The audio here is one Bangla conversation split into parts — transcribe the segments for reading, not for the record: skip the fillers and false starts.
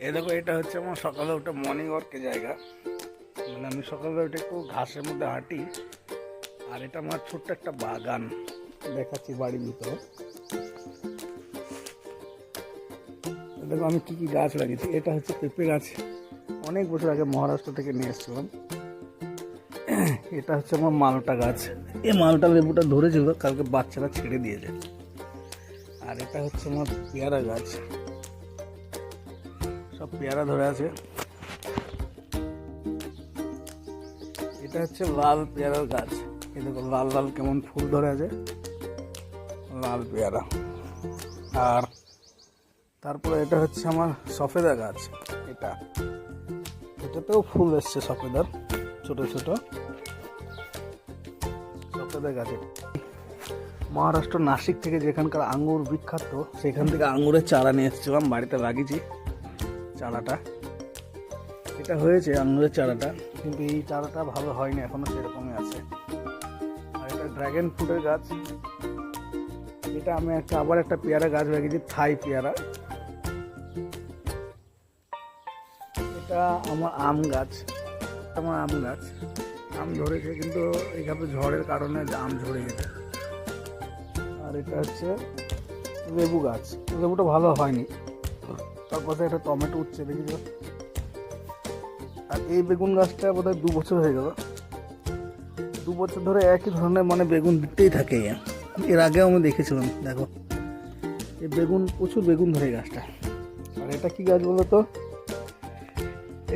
এই দেখো, এটা হচ্ছে আমার সকালে উঠে মর্নিং ওয়ার্কের জায়গা। মানে আমি সকালে উঠে একটু ঘাসের মধ্যে হাঁটি। আর এটা আমার ছোট্ট একটা বাগান, দেখাচ্ছি বাড়ির ভিতরে। দেখো আমি কি কি গাছ লাগিয়েছি। এটা হচ্ছে পেঁপে গাছ, অনেক বছর আগে মহারাষ্ট্র থেকে নিয়ে এসেছিলাম। এটা হচ্ছে আমার মালটা গাছ, এই মালটা লেবুটা ধরেছিল, কালকে বাচ্চারা ছেড়ে দিয়েছে। আর এটা হচ্ছে আমার পেয়ারা গাছ, সব পেয়ারা ধরে আছে। এটা হচ্ছে লাল পেয়ারার গাছ, এই দেখো লাল লাল কেমন ফুল ধরে আছে, লাল পেয়ারা। আর তারপরে এটা হচ্ছে আমার সফেদা গাছ, এটাতেও ফুল এসছে সফেদার, ছোট ছোট সফেদা গাছে। মহারাষ্ট্র নাসিক থেকে যেখানকার আঙ্গুর বিখ্যাত, সেখান থেকে আঙ্গুরের চারা নিয়ে এসেছিলাম, বাড়িতে লাগিয়েছি চারাটা। এটা হয়েছে আঙ্গুরের চারাটা, কিন্তু এই চারাটা ভালো হয়নি, এখনো সেরকমই আছে। আর এটা ড্রাগন ফ্রুটের গাছ। এটা আমি আবার একটা পেয়ারা গাছ লাগিয়েছি, থাই পেয়ারা। এটা আমার আম গাছ, আম ধরেছে, কিন্তু এইভাবে ঝড়ের কারণে আম ঝরে গেছে। আর এটা হচ্ছে লেবু গাছ, লেবুটা ভালো হয়নি। তার পাশে একটা টমেটো উঠছে, দেখেছ। আর এই বেগুন গাছটা বোধহয় 2 বছর হয়ে গেল, 2 বছর ধরে একই ধরনের মানে বেগুন দিতেই থাকে। এর আগেও আমি দেখেছিলাম, দেখো এই বেগুন, প্রচুর বেগুন ধরে গাছটা। আর এটা কি গাছ বলো তো?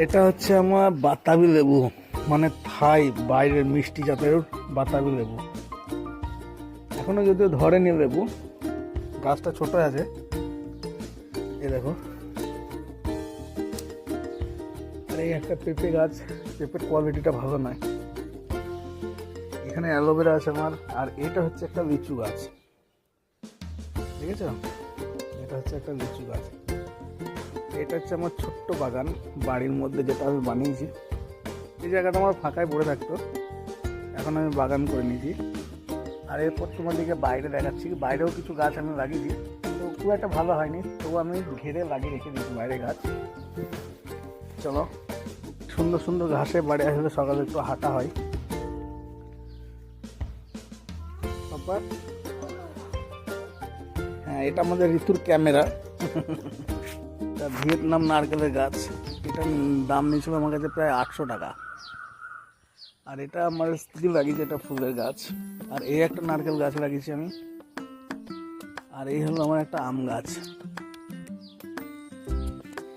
এটা হচ্ছে আমার বাতাবি লেবু, মানে থাই বাইরের মিষ্টি জাতের বাতাবি লেবু। এখনো যদিও ধরেনি লেবু, গাছটা ছোট আছে। এই দেখো, আর এই একটা পেঁপে গাছ, পেঁপের কোয়ালিটিটা ভালো নয়। এখানে অ্যালোভেরা আছে আমার। আর এটা হচ্ছে একটা লিচু গাছ, দেখেছো, এটা হচ্ছে একটা লিচু গাছ। এটা হচ্ছে আমার ছোট্ট বাগান বাড়ির মধ্যে, যেটা আমি বানিয়েছি। এই জায়গাটা আমার ফাঁকায় পড়ে থাকতো, এখন আমি বাগান করে নিয়েছি। আর এরপর তোমাদেরকে বাইরে দেখাচ্ছি, বাইরেও কিছু গাছ আমি লাগিয়েছি, কিন্তু খুব একটা ভালো হয়নি, তবু আমি ঘিরে লাগিয়ে রেখে দিয়েছি বাইরে গাছ। চলো, সুন্দর সুন্দর ঘাসে বাড়ি আসলে সকালে একটু হাঁটা হয়। তারপর হ্যাঁ, এটা আমাদের ঋতুর ক্যামেরা। ভিয়েতনাম নারকেলের গাছ, এটার দাম নিয়েছিল আমার কাছে প্রায় 800 টাকা। আর এটা আমার স্ত্রী লাগিয়েছে, এটা ফুলের গাছ। আর এই একটা নারকেল গাছ লাগিয়েছি আমি। আর এই হলো আমার একটা আম গাছ।